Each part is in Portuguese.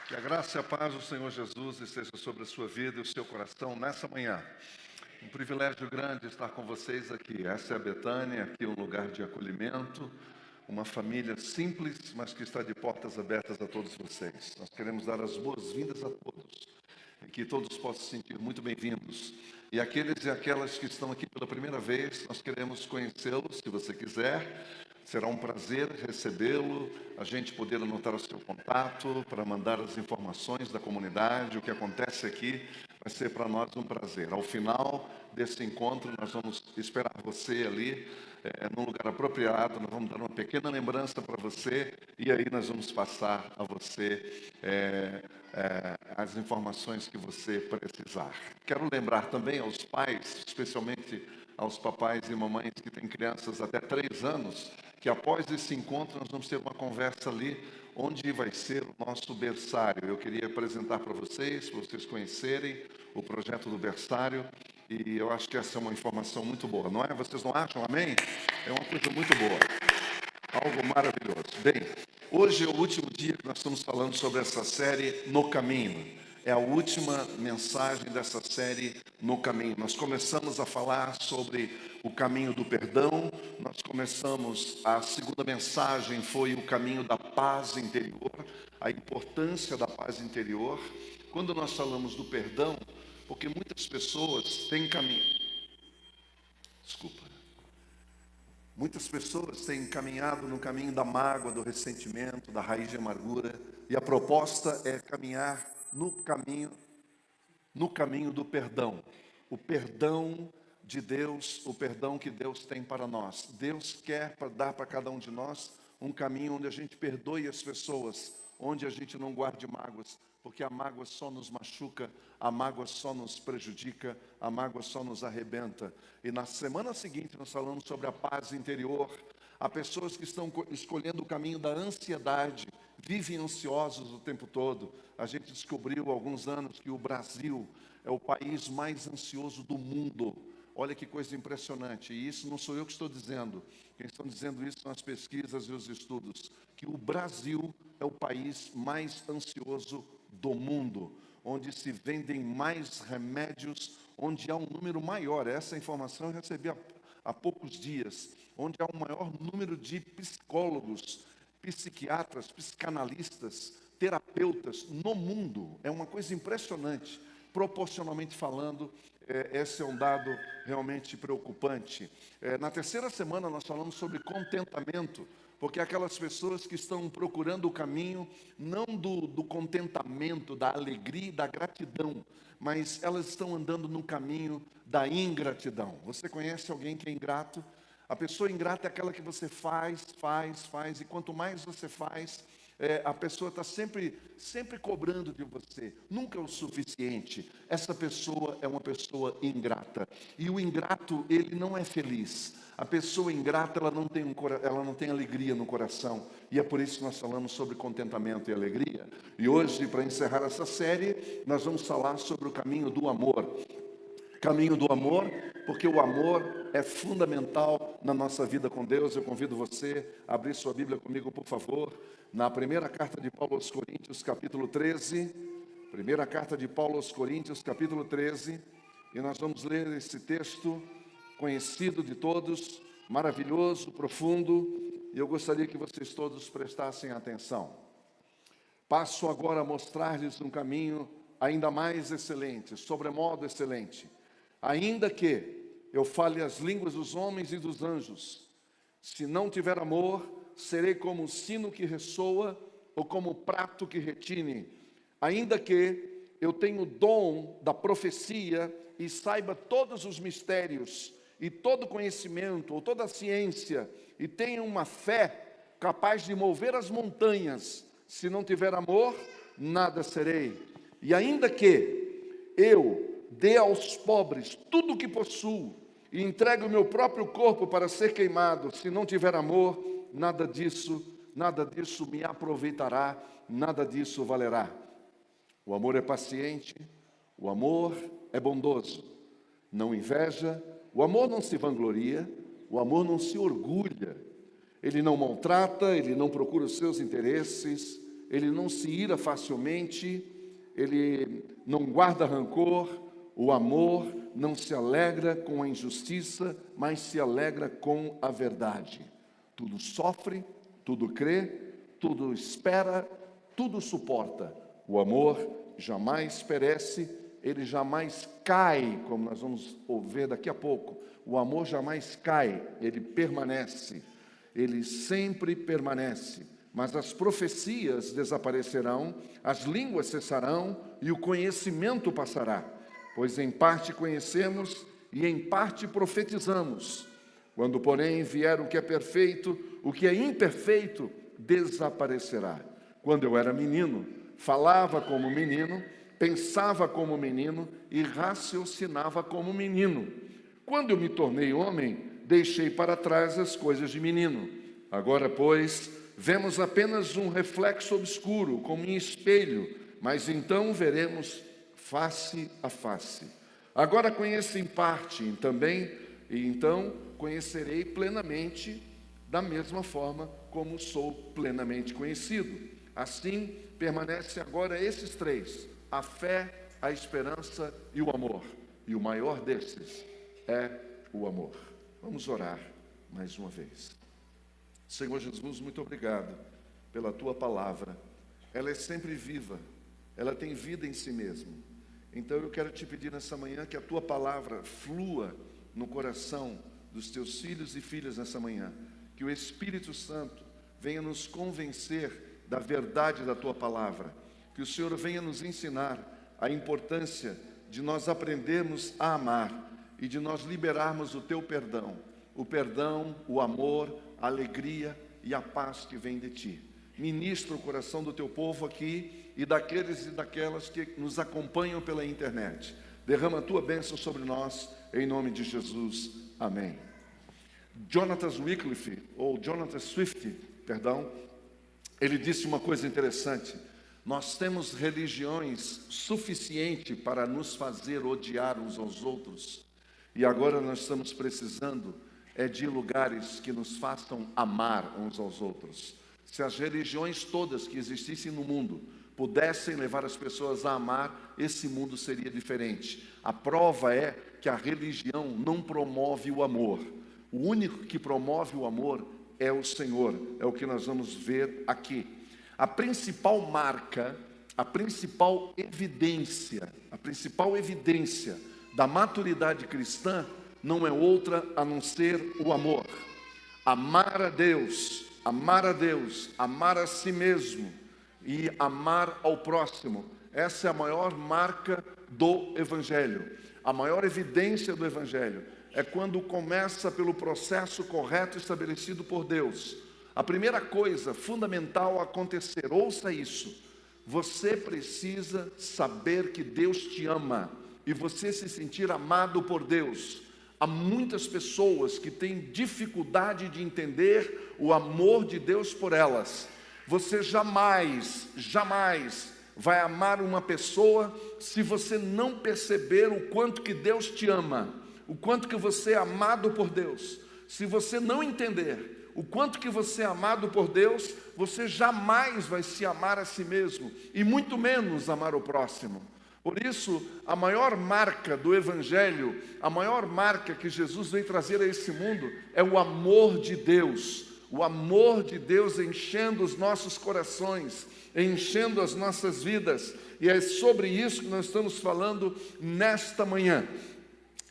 Que a graça e a paz do Senhor Jesus esteja sobre a sua vida e o seu coração nessa manhã. Um privilégio grande estar com vocês aqui. Essa é a Betânia, aqui um lugar de acolhimento, uma família simples, mas que está de portas abertas a todos vocês. Nós queremos dar as boas-vindas a todos, e que todos possam se sentir muito bem-vindos. E aqueles e aquelas que estão aqui pela primeira vez, nós queremos conhecê-los, se você quiser. Será um prazer recebê-lo, a gente poder anotar o seu contato para mandar as informações da comunidade. O que acontece aqui vai ser para nós um prazer. Ao final desse encontro, nós vamos esperar você ali, num lugar apropriado. Nós vamos dar uma pequena lembrança para você e aí nós vamos passar a você as informações que você precisar. Quero lembrar também aos pais, especialmente aos papais e mamães que têm crianças até 3 anos, que após esse encontro nós vamos ter uma conversa ali, onde vai ser o nosso berçário. Eu queria apresentar para vocês conhecerem o projeto do berçário, e eu acho que essa é uma informação muito boa, não é? Vocês não acham? Amém? É uma coisa muito boa, algo maravilhoso. Bem, hoje é o último dia que nós estamos falando sobre essa série No Caminho. É a última mensagem dessa série No Caminho. Nós começamos a falar sobre o caminho do perdão. Nós começamos, a segunda mensagem foi o caminho da paz interior, a importância da paz interior. Quando nós falamos do perdão, porque muitas pessoas têm caminho. Muitas pessoas têm caminhado no caminho da mágoa, do ressentimento, da raiz de amargura, e a proposta é caminhar no caminho do perdão. O perdão de Deus, o perdão que Deus tem para nós. Deus quer dar para cada um de nós um caminho onde a gente perdoe as pessoas, onde a gente não guarde mágoas, porque a mágoa só nos machuca, a mágoa só nos prejudica, a mágoa só nos arrebenta. E na semana seguinte nós falamos sobre a paz interior. Há pessoas que estão escolhendo o caminho da ansiedade, vivem ansiosos o tempo todo. A gente descobriu há alguns anos que o Brasil é o país mais ansioso do mundo. Olha que coisa impressionante, e isso não sou eu que estou dizendo. Quem estão dizendo isso são as pesquisas e os estudos, que o Brasil é o país mais ansioso do mundo, onde se vendem mais remédios, onde há um número maior. Essa informação eu recebi há poucos dias, onde há um maior número de psicólogos, psiquiatras, psicanalistas, terapeutas no mundo. É uma coisa impressionante. Proporcionalmente falando, esse é um dado realmente preocupante. Na terceira semana nós falamos sobre contentamento, porque aquelas pessoas que estão procurando o caminho não do contentamento, da alegria e da gratidão, mas elas estão andando no caminho da ingratidão. Você conhece alguém que é ingrato? A pessoa ingrata é aquela que você faz, e quanto mais você faz, a pessoa está sempre cobrando de você, nunca é o suficiente. Essa pessoa é uma pessoa ingrata, e o ingrato, ele não é feliz. A pessoa ingrata, ela não tem alegria no coração, e é por isso que nós falamos sobre contentamento e alegria. E hoje, para encerrar essa série, nós vamos falar sobre o caminho do amor. Caminho do amor, porque o amor é fundamental na nossa vida com Deus. Eu convido você a abrir sua Bíblia comigo, por favor, na primeira carta de Paulo aos Coríntios, capítulo 13. Primeira carta de Paulo aos Coríntios, capítulo 13. E nós vamos ler esse texto conhecido de todos, maravilhoso, profundo. E eu gostaria que vocês todos prestassem atenção. Passo agora a mostrar-lhes um caminho ainda mais excelente, sobremodo excelente. Ainda que eu fale as línguas dos homens e dos anjos, se não tiver amor, serei como um sino que ressoa ou como um prato que retine. Ainda que eu tenha o dom da profecia e saiba todos os mistérios e todo conhecimento ou toda a ciência, e tenha uma fé capaz de mover as montanhas, se não tiver amor, nada serei. E ainda que eu dê aos pobres tudo o que possuo e entregue o meu próprio corpo para ser queimado, se não tiver amor, nada disso me aproveitará, nada disso valerá. O amor é paciente, o amor é bondoso, não inveja, o amor não se vangloria, o amor não se orgulha, ele não maltrata, ele não procura os seus interesses, ele não se ira facilmente, ele não guarda rancor, o amor não se alegra com a injustiça, mas se alegra com a verdade. Tudo sofre, tudo crê, tudo espera, tudo suporta. O amor jamais perece, ele jamais cai, como nós vamos ver daqui a pouco. O amor jamais cai, ele permanece, ele sempre permanece. Mas as profecias desaparecerão, as línguas cessarão e o conhecimento passará. Pois em parte conhecemos e em parte profetizamos. Quando, porém, vier o que é perfeito, o que é imperfeito desaparecerá. Quando eu era menino, falava como menino, pensava como menino e raciocinava como menino. Quando eu me tornei homem, deixei para trás as coisas de menino. Agora, pois, vemos apenas um reflexo obscuro, como em espelho, mas então veremos face a face. Agora conheço em parte, e então conhecerei plenamente, da mesma forma como sou plenamente conhecido. Assim, permanece agora esses três: a fé, a esperança e o amor. E o maior desses é o amor. Vamos orar mais uma vez. Senhor Jesus, muito obrigado pela Tua palavra. Ela é sempre viva, ela tem vida em si mesma. Então eu quero te pedir nessa manhã que a Tua palavra flua no coração dos Teus filhos e filhas nessa manhã. Que o Espírito Santo venha nos convencer da verdade da Tua palavra. Que o Senhor venha nos ensinar a importância de nós aprendermos a amar e de nós liberarmos o Teu perdão. O perdão, o amor, a alegria e a paz que vem de Ti. Ministra o coração do Teu povo aqui e daqueles e daquelas que nos acompanham pela internet. Derrama a Tua bênção sobre nós, em nome de Jesus. Amém. Jonathan Swift, ele disse uma coisa interessante: nós temos religiões suficiente para nos fazer odiar uns aos outros, e agora nós estamos precisando de lugares que nos façam amar uns aos outros. Se as religiões todas que existissem no mundo pudessem levar as pessoas a amar, esse mundo seria diferente. A prova é que a religião não promove o amor. O único que promove o amor é o Senhor, é o que nós vamos ver aqui. A principal marca, a principal evidência da maturidade cristã não é outra a não ser o amor. Amar a Deus, amar a si mesmo e amar ao próximo. Essa é a maior marca do Evangelho. A maior evidência do Evangelho é quando começa pelo processo correto estabelecido por Deus. A primeira coisa fundamental a acontecer, ouça isso: você precisa saber que Deus te ama e você se sentir amado por Deus. Há muitas pessoas que têm dificuldade de entender o amor de Deus por elas. Você jamais vai amar uma pessoa se você não perceber o quanto que Deus te ama, o quanto que você é amado por Deus. Se você não entender o quanto que você é amado por Deus, você jamais vai se amar a si mesmo, e muito menos amar o próximo. Por isso, a maior marca do Evangelho, a maior marca que Jesus veio trazer a esse mundo é o amor de Deus. O amor de Deus enchendo os nossos corações, enchendo as nossas vidas. E é sobre isso que nós estamos falando nesta manhã.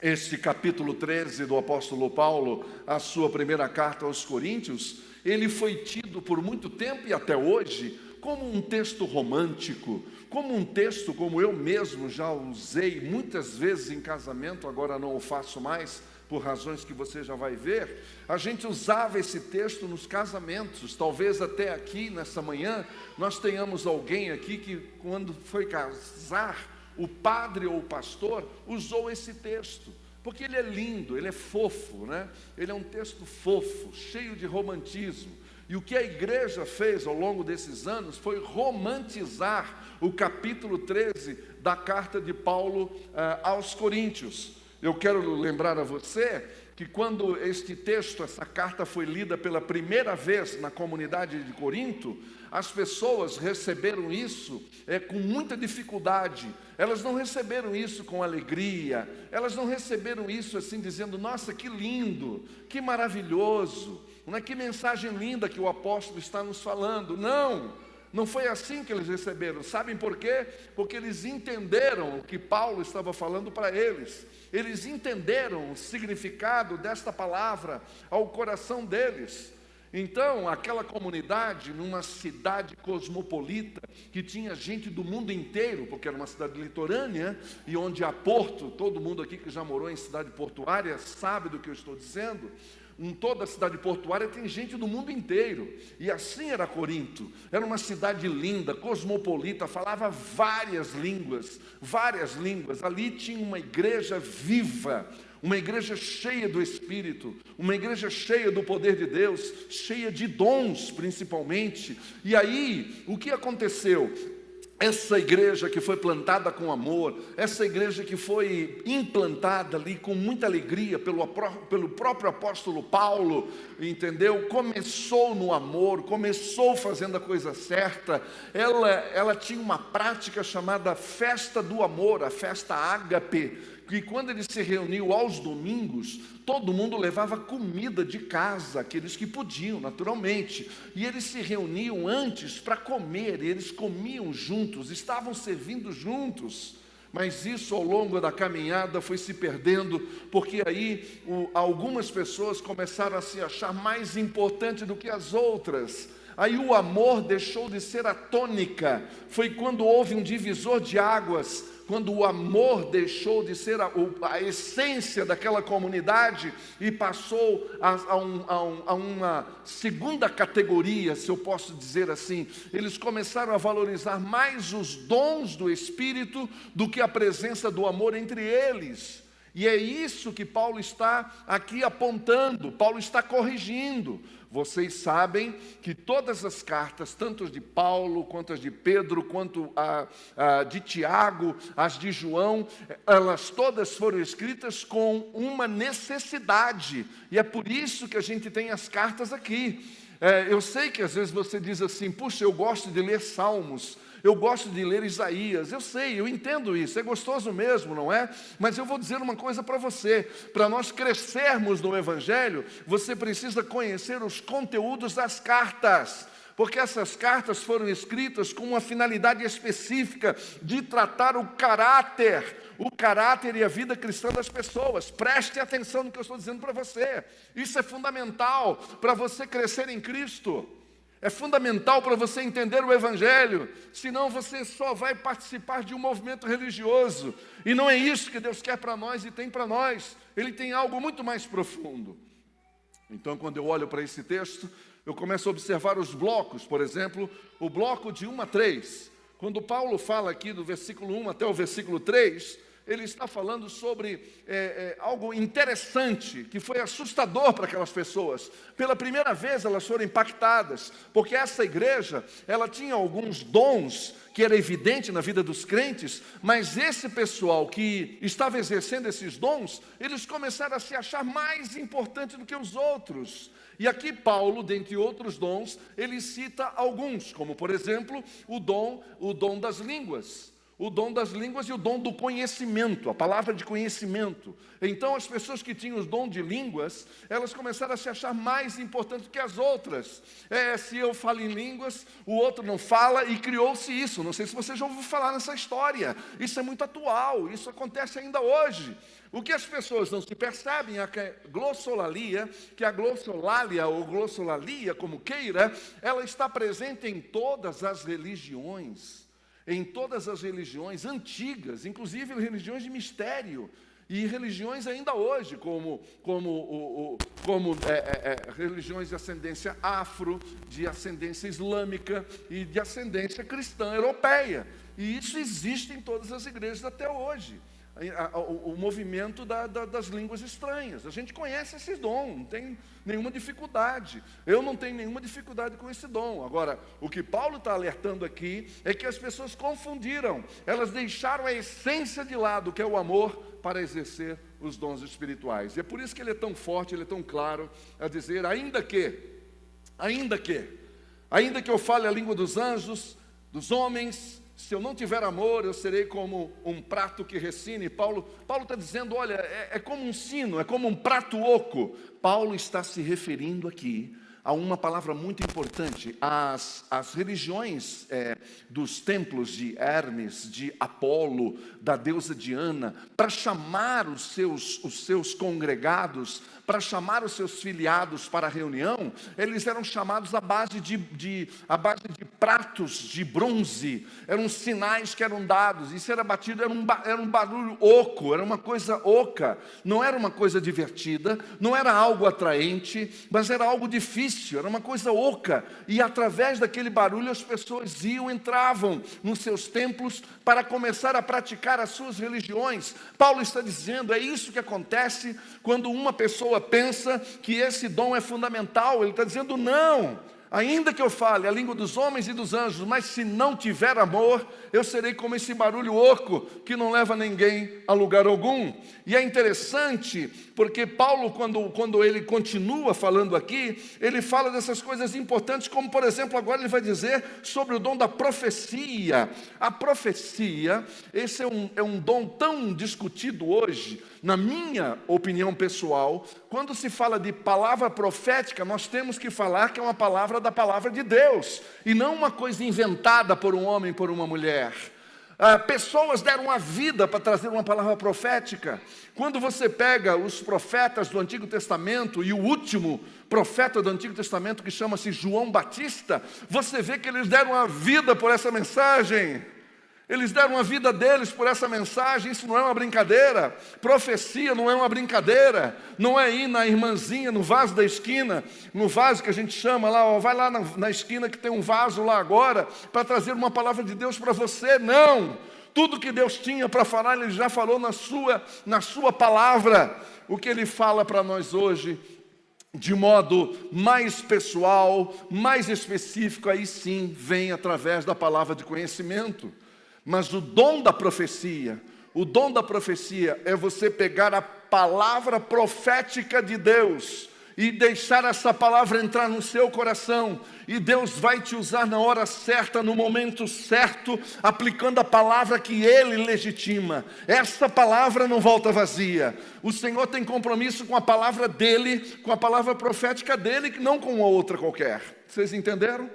Este capítulo 13 do apóstolo Paulo, a sua primeira carta aos Coríntios, ele foi tido por muito tempo e até hoje como um texto romântico, como um texto como eu mesmo já usei muitas vezes em casamento, agora não o faço mais, por razões que você já vai ver. A gente usava esse texto nos casamentos. Talvez até aqui, nessa manhã, nós tenhamos alguém aqui que, quando foi casar, o padre ou o pastor usou esse texto, porque ele é lindo, ele é fofo, né? Ele é um texto fofo, cheio de romantismo. E o que a igreja fez ao longo desses anos foi romantizar o capítulo 13 da carta de Paulo aos Coríntios. Eu quero lembrar a você que quando este texto, essa carta foi lida pela primeira vez na comunidade de Corinto, as pessoas receberam isso com muita dificuldade. Elas não receberam isso com alegria, elas não receberam isso assim dizendo: nossa, que lindo, que maravilhoso, não é, que mensagem linda que o apóstolo está nos falando. Não foi assim que eles receberam. Sabem por quê? Porque eles entenderam o que Paulo estava falando para eles. Eles entenderam o significado desta palavra ao coração deles. Então, aquela comunidade, numa cidade cosmopolita, que tinha gente do mundo inteiro, porque era uma cidade litorânea, e onde há porto, todo mundo aqui que já morou em cidade portuária sabe do que eu estou dizendo. Em toda a cidade portuária tem gente do mundo inteiro, e assim era Corinto. Era uma cidade linda, cosmopolita, falava várias línguas. Ali tinha uma igreja viva, uma igreja cheia do Espírito, uma igreja cheia do poder de Deus, cheia de dons principalmente. E aí, o que aconteceu? Essa igreja que foi plantada com amor, essa igreja que foi implantada ali com muita alegria pelo próprio apóstolo Paulo, entendeu? Começou no amor, começou fazendo a coisa certa. Ela tinha uma prática chamada festa do amor, a festa ágape, que quando ele se reuniu aos domingos, todo mundo levava comida de casa, aqueles que podiam, naturalmente, e eles se reuniam antes para comer, e eles comiam juntos, estavam servindo juntos. Mas isso ao longo da caminhada foi se perdendo, porque aí algumas pessoas começaram a se achar mais importante do que as outras. Aí o amor deixou de ser a tônica. Foi quando houve um divisor de águas, quando o amor deixou de ser a essência daquela comunidade e passou a uma segunda categoria, se eu posso dizer assim. Eles começaram a valorizar mais os dons do Espírito do que a presença do amor entre eles. E é isso que Paulo está aqui apontando, Paulo está corrigindo. Vocês sabem que todas as cartas, tanto as de Paulo, quanto as de Pedro, quanto a de Tiago, as de João, elas todas foram escritas com uma necessidade. E é por isso que a gente tem as cartas aqui. Eu sei que às vezes você diz assim: puxa, eu gosto de ler Salmos, eu gosto de ler Isaías. Eu sei, eu entendo isso, é gostoso mesmo, não é? Mas eu vou dizer uma coisa para você: para nós crescermos no Evangelho, você precisa conhecer os conteúdos das cartas, porque essas cartas foram escritas com uma finalidade específica de tratar o caráter e a vida cristã das pessoas. Preste atenção no que eu estou dizendo para você. Isso é fundamental para você crescer em Cristo. É fundamental para você entender o Evangelho, senão você só vai participar de um movimento religioso. E não é isso que Deus quer para nós e tem para nós. Ele tem algo muito mais profundo. Então, quando eu olho para esse texto, eu começo a observar os blocos. Por exemplo, o bloco de 1 a 3. Quando Paulo fala aqui do versículo 1 até o versículo 3, ele está falando sobre algo interessante, que foi assustador para aquelas pessoas. Pela primeira vez elas foram impactadas, porque essa igreja, ela tinha alguns dons que era evidente na vida dos crentes, mas esse pessoal que estava exercendo esses dons, eles começaram a se achar mais importante do que os outros. E aqui Paulo, dentre outros dons, ele cita alguns, como por exemplo, o dom das línguas. O dom das línguas e o dom do conhecimento, a palavra de conhecimento. Então as pessoas que tinham os dom de línguas, elas começaram a se achar mais importantes que as outras. Se eu falo em línguas, o outro não fala, e criou-se isso. Não sei se você já ouviu falar nessa história. Isso é muito atual, isso acontece ainda hoje. O que as pessoas não se percebem é que a glossolalia, ou glossolalia, como queira, ela está presente em todas as religiões. Em todas as religiões antigas, inclusive religiões de mistério, e religiões ainda hoje, como religiões de ascendência afro, de ascendência islâmica e de ascendência cristã europeia. E isso existe em todas as igrejas até hoje. O movimento das línguas estranhas. A gente conhece esse dom, não tem nenhuma dificuldade. Eu não tenho nenhuma dificuldade com esse dom. Agora, o que Paulo está alertando aqui é que as pessoas confundiram. Elas deixaram a essência de lado, que é o amor, para exercer os dons espirituais. E é por isso que ele é tão forte, ele é tão claro a dizer, ainda que eu fale a língua dos anjos, dos homens, se eu não tiver amor, eu serei como um prato que resine. Paulo está dizendo, olha, é como um sino, é como um prato oco. Paulo está se referindo aqui a uma palavra muito importante. As religiões dos templos de Hermes, de Apolo, da deusa Diana, para chamar os seus congregados, para chamar os seus filiados para a reunião, eles eram chamados à base de pratos de bronze, eram sinais que eram dados, isso era batido, era um barulho oco, era uma coisa oca, não era uma coisa divertida, não era algo atraente, mas era algo difícil, era uma coisa oca, e através daquele barulho as pessoas entravam nos seus templos para começar a praticar as suas religiões. Paulo está dizendo, é isso que acontece quando uma pessoa pensa que esse dom é fundamental. Ele está dizendo, não, ainda que eu fale a língua dos homens e dos anjos, mas se não tiver amor, eu serei como esse barulho oco, que não leva ninguém a lugar algum. E é interessante, porque Paulo, quando ele continua falando aqui, ele fala dessas coisas importantes, como por exemplo, agora ele vai dizer sobre o dom da profecia. A profecia, esse é um dom tão discutido hoje, na minha opinião pessoal. Quando se fala de palavra profética, nós temos que falar que é uma palavra da palavra de Deus, e não uma coisa inventada por um homem, por uma mulher. Pessoas deram a vida para trazer uma palavra profética. Quando você pega os profetas do Antigo Testamento e o último profeta do Antigo Testamento, que chama-se João Batista, você vê que eles deram a vida por essa mensagem. Eles deram a vida deles por essa mensagem. Isso não é uma brincadeira. Profecia não é uma brincadeira. Não é ir na irmãzinha, no vaso da esquina, no vaso que a gente chama lá, ó, vai lá na esquina que tem um vaso lá agora, para trazer uma palavra de Deus para você. Não! Tudo que Deus tinha para falar, Ele já falou na sua palavra. O que Ele fala para nós hoje, de modo mais pessoal, mais específico, aí sim, vem através da palavra de conhecimento. Mas o dom da profecia é você pegar a palavra profética de Deus e deixar essa palavra entrar no seu coração, e Deus vai te usar na hora certa, no momento certo, aplicando a palavra que Ele legitima. Essa palavra não volta vazia. O Senhor tem compromisso com a palavra dEle, com a palavra profética dEle, que não com uma outra qualquer. Vocês entenderam?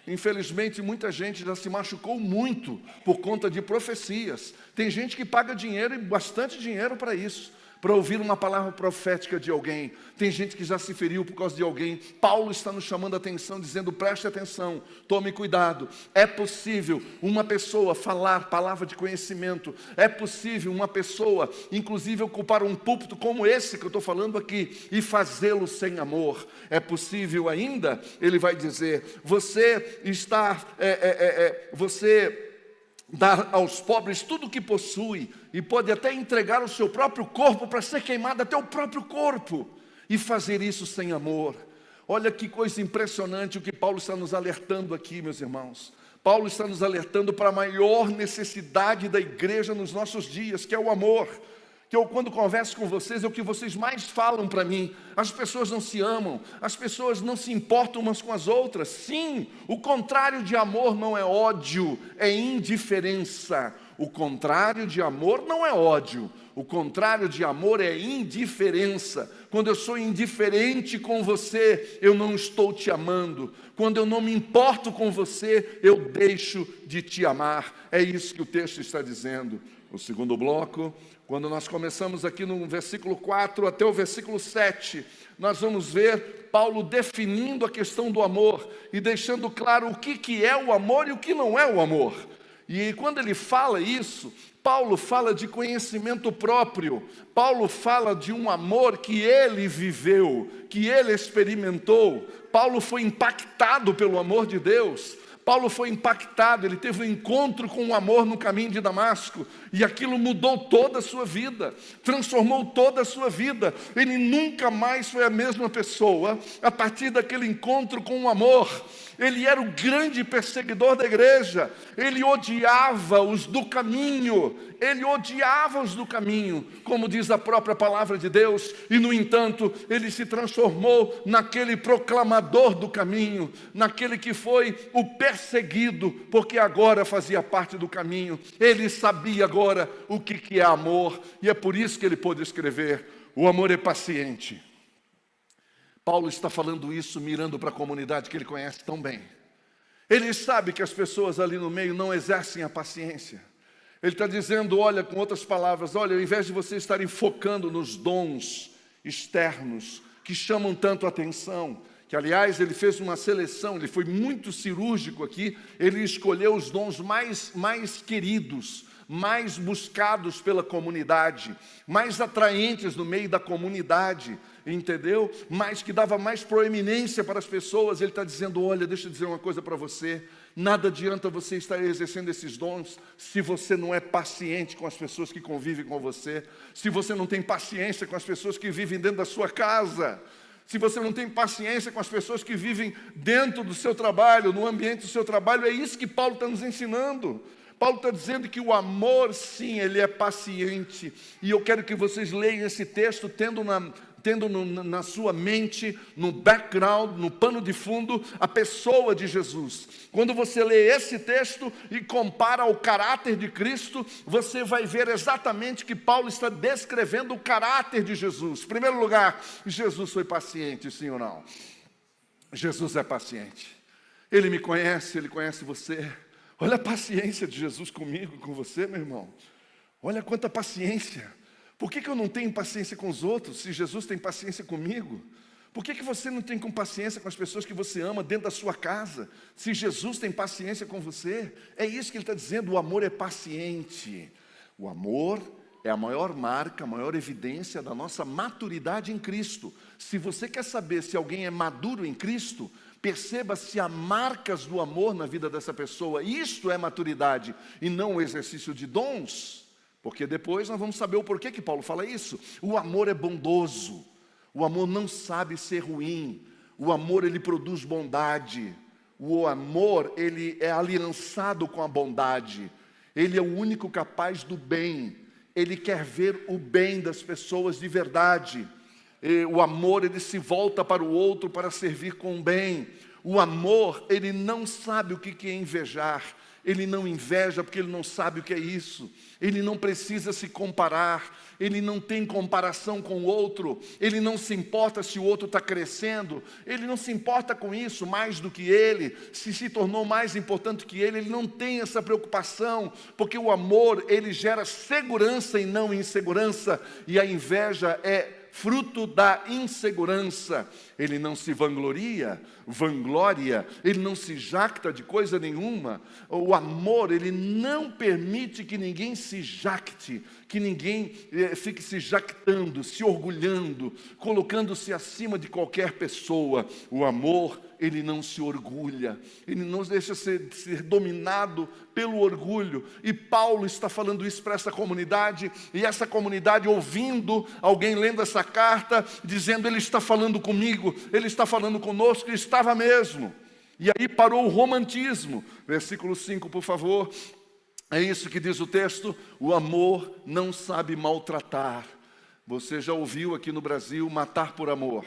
Infelizmente, muita gente já se machucou muito por conta de profecias. Tem gente que paga dinheiro, e bastante dinheiro para isso, para ouvir uma palavra profética de alguém. Tem gente que já se feriu por causa de alguém. Paulo está nos chamando a atenção, dizendo, preste atenção, tome cuidado. É possível uma pessoa falar palavra de conhecimento. É possível uma pessoa, inclusive, ocupar um púlpito como esse que eu estou falando aqui, e fazê-lo sem amor. É possível ainda, ele vai dizer, você dar aos pobres tudo o que possui, e pode até entregar o seu próprio corpo para ser queimado, até o próprio corpo, e fazer isso sem amor. Olha que coisa impressionante o que Paulo está nos alertando aqui, meus irmãos. Paulo está nos alertando para a maior necessidade da igreja nos nossos dias, que é o amor. Que eu, quando converso com vocês, é o que vocês mais falam para mim. As pessoas não se amam, as pessoas não se importam umas com as outras. Sim, o contrário de amor não é ódio, é indiferença. O contrário de amor não é ódio, o contrário de amor é indiferença. Quando eu sou indiferente com você, eu não estou te amando. Quando eu não me importo com você, eu deixo de te amar. É isso que o texto está dizendo. O segundo bloco, quando nós começamos aqui no versículo 4 até o versículo 7, nós vamos ver Paulo definindo a questão do amor e deixando claro o que é o amor e o que não é o amor. E quando ele fala isso, Paulo fala de conhecimento próprio. Paulo fala de um amor que ele viveu, que ele experimentou. Paulo foi impactado pelo amor de Deus. Paulo foi impactado, ele teve um encontro com o amor no caminho de Damasco, e aquilo mudou toda a sua vida, transformou toda a sua vida. Ele nunca mais foi a mesma pessoa a partir daquele encontro com o amor. Ele era o grande perseguidor da igreja. Ele odiava os do caminho. Ele odiava os do caminho, como diz a própria palavra de Deus. E, no entanto, ele se transformou naquele proclamador do caminho, naquele que foi o perseguido, porque agora fazia parte do caminho. Ele sabia agora o que é amor, e é por isso que ele pôde escrever: o amor é paciente. Paulo está falando isso mirando para a comunidade que ele conhece tão bem. Ele sabe que as pessoas ali no meio não exercem a paciência. Ele está dizendo, olha, com outras palavras, olha, ao invés de vocês estarem focando nos dons externos que chamam tanto a atenção, que aliás ele fez uma seleção, ele foi muito cirúrgico aqui, ele escolheu os dons mais queridos, mais buscados pela comunidade, mais atraentes no meio da comunidade, entendeu? Mas que dava mais proeminência para as pessoas. Ele está dizendo, olha, deixa eu dizer uma coisa para você, nada adianta você estar exercendo esses dons se você não é paciente com as pessoas que convivem com você, se você não tem paciência com as pessoas que vivem dentro da sua casa, se você não tem paciência com as pessoas que vivem dentro do seu trabalho, no ambiente do seu trabalho. É isso que Paulo está nos ensinando. Paulo está dizendo que o amor, sim, ele é paciente. E eu quero que vocês leiam esse texto tendo na sua mente, no background, no pano de fundo, a pessoa de Jesus. Quando você lê esse texto e compara ao caráter de Cristo, você vai ver exatamente que Paulo está descrevendo o caráter de Jesus. Em primeiro lugar, Jesus foi paciente, sim ou não? Jesus é paciente. Ele me conhece, ele conhece você. Olha a paciência de Jesus comigo, com você, meu irmão. Olha quanta paciência. Por que eu não tenho paciência com os outros, se Jesus tem paciência comigo? Por que você não tem paciência com as pessoas que você ama dentro da sua casa, se Jesus tem paciência com você? É isso que ele está dizendo, o amor é paciente. O amor é a maior marca, a maior evidência da nossa maturidade em Cristo. Se você quer saber se alguém é maduro em Cristo, perceba se há marcas do amor na vida dessa pessoa. Isto é maturidade, e não o exercício de dons. Porque depois nós vamos saber o porquê que Paulo fala isso. O amor é bondoso. O amor não sabe ser ruim. O amor, ele produz bondade. O amor, ele é aliançado com a bondade. Ele é o único capaz do bem. Ele quer ver o bem das pessoas de verdade. O amor, ele se volta para o outro para servir com o bem. O amor, ele não sabe o que é invejar. Ele não inveja porque ele não sabe o que é isso. Ele não precisa se comparar. Ele não tem comparação com o outro. Ele não se importa se o outro está crescendo. Ele não se importa com isso mais do que ele. Se tornou mais importante que ele não tem essa preocupação. Porque o amor, ele gera segurança e não insegurança. E a inveja é fruto da insegurança. Ele não se vanglória, ele não se jacta de coisa nenhuma. O amor, ele não permite que ninguém se jacte, que ninguém fique se jactando, se orgulhando, colocando-se acima de qualquer pessoa. O amor, ele não se orgulha, ele não deixa ser dominado pelo orgulho. E Paulo está falando isso para essa comunidade, e essa comunidade ouvindo alguém lendo essa carta, dizendo, ele está falando comigo, ele está falando conosco, e estava mesmo. E aí parou o romantismo. Versículo 5, por favor. É isso que diz o texto: o amor não sabe maltratar. Você já ouviu aqui no Brasil matar por amor,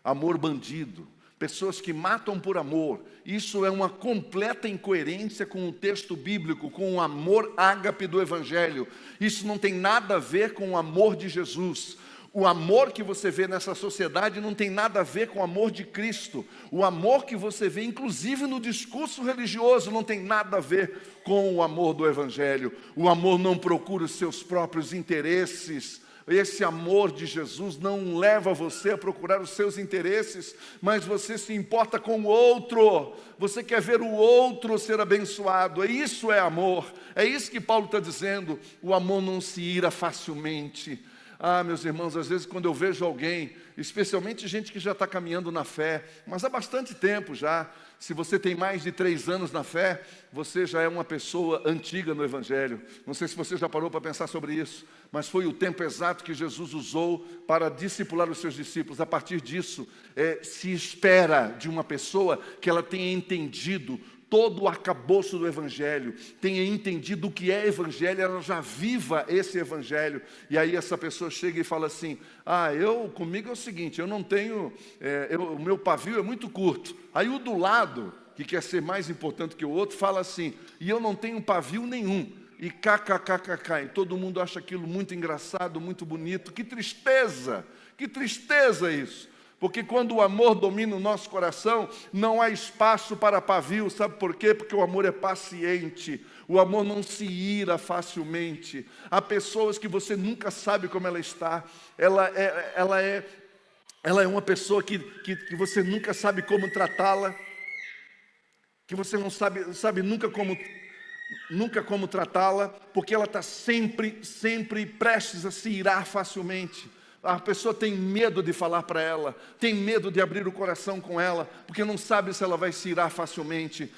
amor bandido. Pessoas que matam por amor. Isso é uma completa incoerência com o texto bíblico, com o amor ágape do Evangelho. Isso não tem nada a ver com o amor de Jesus. O amor que você vê nessa sociedade não tem nada a ver com o amor de Cristo. O amor que você vê, inclusive no discurso religioso, não tem nada a ver com o amor do Evangelho. O amor não procura os seus próprios interesses. Esse amor de Jesus não leva você a procurar os seus interesses, mas você se importa com o outro. Você quer ver o outro ser abençoado. Isso é amor. É isso que Paulo está dizendo. O amor não se ira facilmente. Meus irmãos, às vezes quando eu vejo alguém, especialmente gente que já está caminhando na fé, mas há bastante tempo já, Se você tem mais de 3 anos na fé, você já é uma pessoa antiga no Evangelho. Não sei se você já parou para pensar sobre isso, mas foi o tempo exato que Jesus usou para discipular os seus discípulos. A partir disso, se espera de uma pessoa que ela tenha entendido todo o arcabouço do Evangelho, tenha entendido o que é Evangelho, ela já viva esse Evangelho. E aí essa pessoa chega e fala assim: comigo é o seguinte, eu não tenho, o meu pavio é muito curto. Aí o do lado, que quer ser mais importante que o outro, fala assim: e eu não tenho pavio nenhum. E kkkk, e todo mundo acha aquilo muito engraçado, muito bonito. Que tristeza isso. Porque quando o amor domina o nosso coração, não há espaço para pavio. Sabe por quê? Porque o amor é paciente. O amor não se ira facilmente. Há pessoas que você nunca sabe como ela está. Ela é uma pessoa que você nunca sabe como tratá-la. Que você não sabe nunca como tratá-la. Porque ela está sempre prestes a se irar facilmente. A pessoa tem medo de falar para ela, tem medo de abrir o coração com ela, porque não sabe se ela vai se irar facilmente.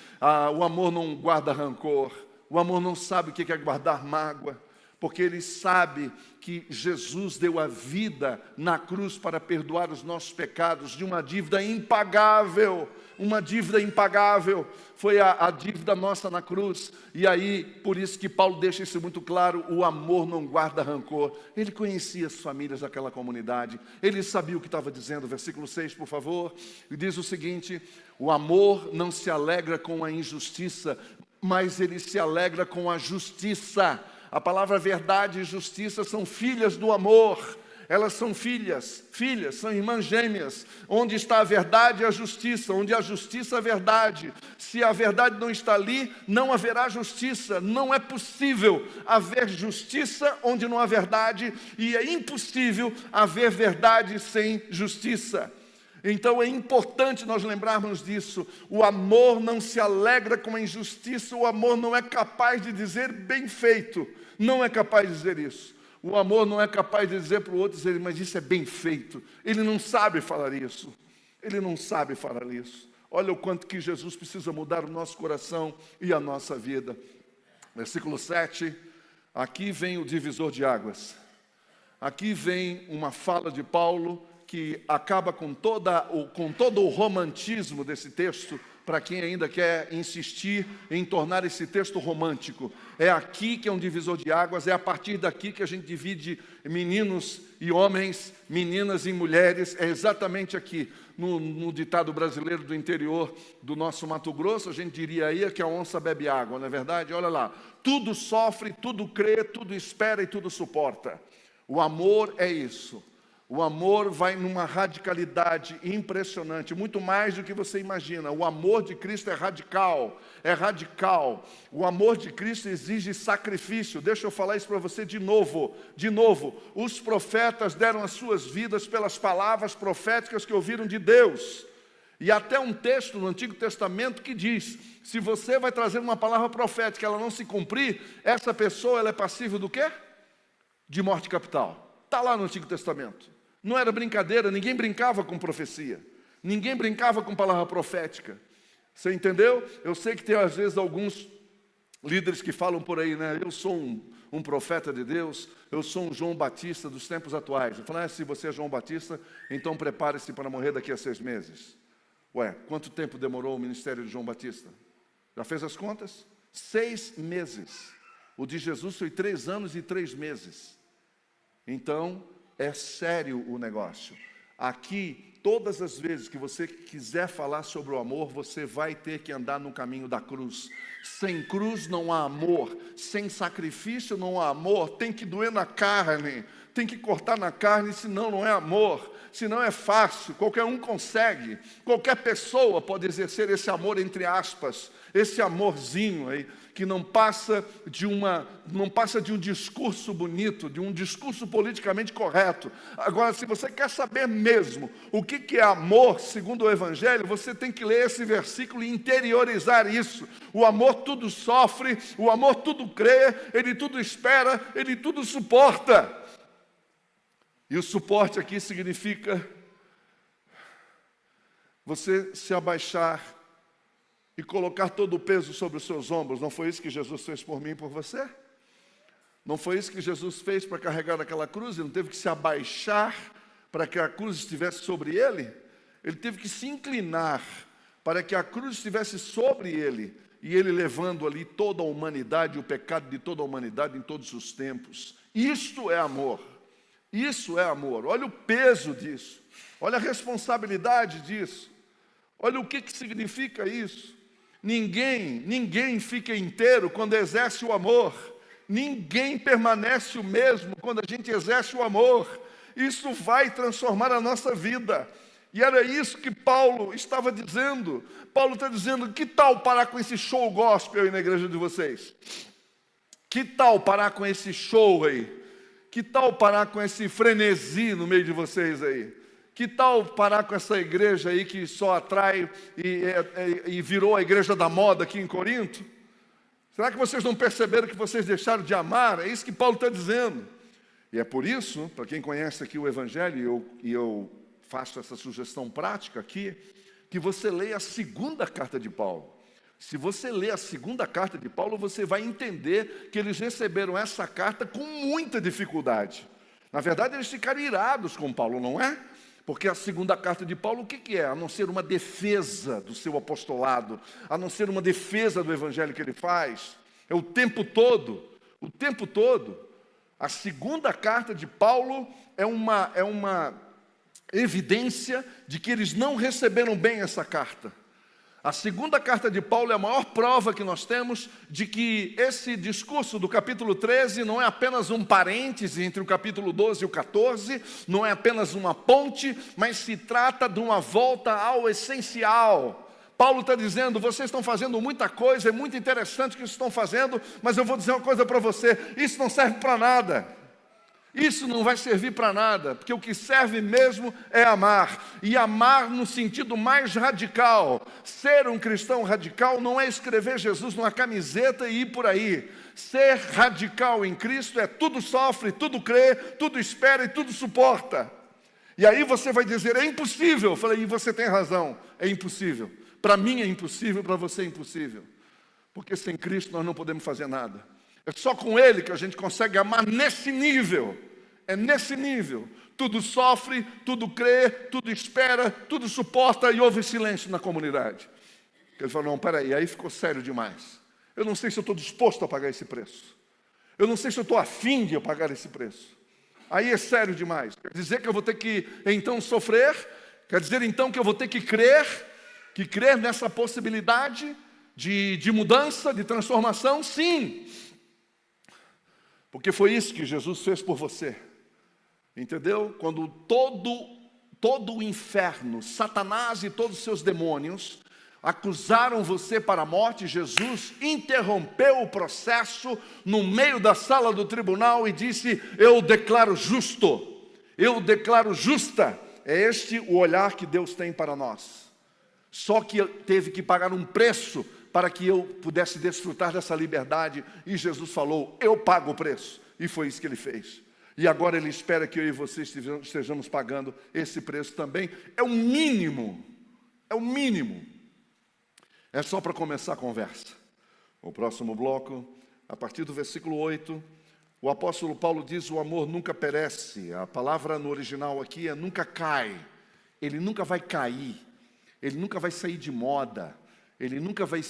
O amor não guarda rancor, o amor não sabe o que é guardar mágoa, porque ele sabe que Jesus deu a vida na cruz para perdoar os nossos pecados de uma dívida impagável. Uma dívida impagável, foi a dívida nossa na cruz. E aí, por isso que Paulo deixa isso muito claro: o amor não guarda rancor. Ele conhecia as famílias daquela comunidade, ele sabia o que estava dizendo. Versículo 6, por favor, e diz o seguinte: o amor não se alegra com a injustiça, mas ele se alegra com a justiça. A palavra verdade e justiça são filhas do amor. Elas são filhas, são irmãs gêmeas. Onde está a verdade e a justiça? Onde há justiça, a verdade. Se a verdade não está ali, não haverá justiça. Não é possível haver justiça onde não há verdade, e é impossível haver verdade sem justiça. Então é importante nós lembrarmos disso. O amor não se alegra com a injustiça, o amor não é capaz de dizer bem feito. Não é capaz de dizer isso. O amor não é capaz de dizer para o outro, mas isso é bem feito. Ele não sabe falar isso. Ele não sabe falar isso. Olha o quanto que Jesus precisa mudar o nosso coração e a nossa vida. Versículo 7, aqui vem o divisor de águas. Aqui vem uma fala de Paulo que acaba com todo o romantismo desse texto, para quem ainda quer insistir em tornar esse texto romântico. É aqui que é um divisor de águas, é a partir daqui que a gente divide meninos e homens, meninas e mulheres. É exatamente aqui. No ditado brasileiro do interior do nosso Mato Grosso, a gente diria aí que a onça bebe água, não é verdade? Olha lá, tudo sofre, tudo crê, tudo espera e tudo suporta. O amor é isso. O amor vai numa radicalidade impressionante, muito mais do que você imagina. O amor de Cristo é radical, é radical. O amor de Cristo exige sacrifício. Deixa eu falar isso para você de novo. Os profetas deram as suas vidas pelas palavras proféticas que ouviram de Deus. E até um texto no Antigo Testamento que diz: se você vai trazer uma palavra profética e ela não se cumprir, essa pessoa ela é passível do quê? De morte capital. Está lá no Antigo Testamento. Não era brincadeira, ninguém brincava com profecia. Ninguém brincava com palavra profética. Você entendeu? Eu sei que tem às vezes alguns líderes que falam por aí, né? Eu sou um profeta de Deus, eu sou um João Batista dos tempos atuais. Eu falo, se você é João Batista, então prepare-se para morrer daqui a 6 meses. Ué, quanto tempo demorou o ministério de João Batista? Já fez as contas? 6 meses. O de Jesus foi 3 anos e 3 meses. Então, é sério o negócio. Aqui, todas as vezes que você quiser falar sobre o amor, você vai ter que andar no caminho da cruz. Sem cruz não há amor. Sem sacrifício não há amor. Tem que doer na carne. Tem que cortar na carne, senão não é amor. Senão é fácil, qualquer um consegue. Qualquer pessoa pode exercer esse amor, entre aspas. Esse amorzinho aí, que não passa de um discurso bonito, de um discurso politicamente correto. Agora, se você quer saber mesmo o que é amor, segundo o Evangelho, você tem que ler esse versículo e interiorizar isso. O amor tudo sofre, o amor tudo crê, ele tudo espera, ele tudo suporta. E o suporte aqui significa você se abaixar e colocar todo o peso sobre os seus ombros. Não foi isso que Jesus fez por mim e por você? Não foi isso que Jesus fez para carregar aquela cruz? Ele não teve que se abaixar para que a cruz estivesse sobre ele? Ele teve que se inclinar para que a cruz estivesse sobre ele, e ele levando ali toda a humanidade, o pecado de toda a humanidade em todos os tempos. Isto é amor. Isso é amor. Olha o peso disso. Olha a responsabilidade disso. Olha o que significa isso. Ninguém fica inteiro quando exerce o amor. Ninguém permanece o mesmo quando a gente exerce o amor. Isso vai transformar a nossa vida. E era isso que Paulo estava dizendo. Paulo está dizendo, que tal parar com esse show gospel aí na igreja de vocês? Que tal parar com esse show aí? Que tal parar com esse frenesi no meio de vocês aí? Que tal parar com essa igreja aí que só atrai e virou a igreja da moda aqui em Corinto? Será que vocês não perceberam que vocês deixaram de amar? É isso que Paulo está dizendo. E é por isso, para quem conhece aqui o Evangelho, e eu faço essa sugestão prática aqui, que você leia a segunda carta de Paulo. Se você ler a segunda carta de Paulo, você vai entender que eles receberam essa carta com muita dificuldade. Na verdade, eles ficaram irados com Paulo, não é? Porque a segunda carta de Paulo, o que é? A não ser uma defesa do seu apostolado, a não ser uma defesa do evangelho que ele faz. É o tempo todo, o tempo todo. A segunda carta de Paulo é uma evidência de que eles não receberam bem essa carta. A segunda carta de Paulo é a maior prova que nós temos de que esse discurso do capítulo 13 não é apenas um parêntese entre o capítulo 12 e o 14, não é apenas uma ponte, mas se trata de uma volta ao essencial. Paulo está dizendo, vocês estão fazendo muita coisa, é muito interessante o que vocês estão fazendo, mas eu vou dizer uma coisa para você, isso não serve para nada. Isso não vai servir para nada, porque o que serve mesmo é amar, e amar no sentido mais radical. Ser um cristão radical não é escrever Jesus numa camiseta e ir por aí. Ser radical em Cristo é tudo sofre, tudo crê, tudo espera e tudo suporta. E aí você vai dizer, é impossível. Eu falei, e você tem razão, é impossível. Para mim é impossível, para você é impossível. Porque sem Cristo nós não podemos fazer nada. É só com Ele que a gente consegue amar nesse nível. É nesse nível. Tudo sofre, tudo crê, tudo espera, tudo suporta e houve silêncio na comunidade. Ele falou, não, peraí, aí ficou sério demais. Eu não sei se eu estou disposto a pagar esse preço. Eu não sei se eu estou afim de pagar esse preço. Aí é sério demais. Quer dizer que eu vou ter que, então, sofrer? Quer dizer, então, que eu vou ter que crer nessa possibilidade de mudança, de transformação? Sim. Porque foi isso que Jesus fez por você. Entendeu? Quando todo o inferno, Satanás e todos os seus demônios acusaram você para a morte, Jesus interrompeu o processo no meio da sala do tribunal e disse, eu declaro justo, eu declaro justa. É este o olhar que Deus tem para nós. Só que teve que pagar um preço para que eu pudesse desfrutar dessa liberdade, e Jesus falou, eu pago o preço, e foi isso que ele fez. E agora ele espera que eu e você estejamos pagando esse preço também. É o mínimo, é o mínimo. É só para começar a conversa. O próximo bloco, a partir do versículo 8, o apóstolo Paulo diz, o amor nunca perece. A palavra no original aqui é nunca cai. Ele nunca vai cair, ele nunca vai sair de moda. Ele nunca vai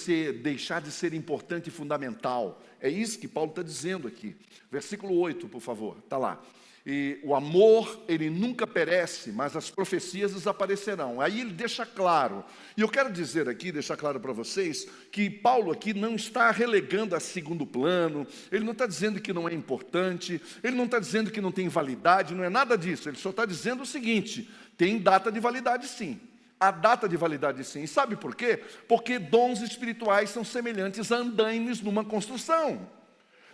deixar de ser importante e fundamental. É isso que Paulo está dizendo aqui. Versículo 8, por favor, está lá. E o amor, ele nunca perece, mas as profecias desaparecerão. Aí ele deixa claro. E eu quero dizer aqui, deixar claro para vocês, que Paulo aqui não está relegando a segundo plano, ele não está dizendo que não é importante, ele não está dizendo que não tem validade, não é nada disso. Ele só está dizendo o seguinte, tem data de validade sim. A data de validade sim. E sabe por quê? Porque dons espirituais são semelhantes a andaimes numa construção.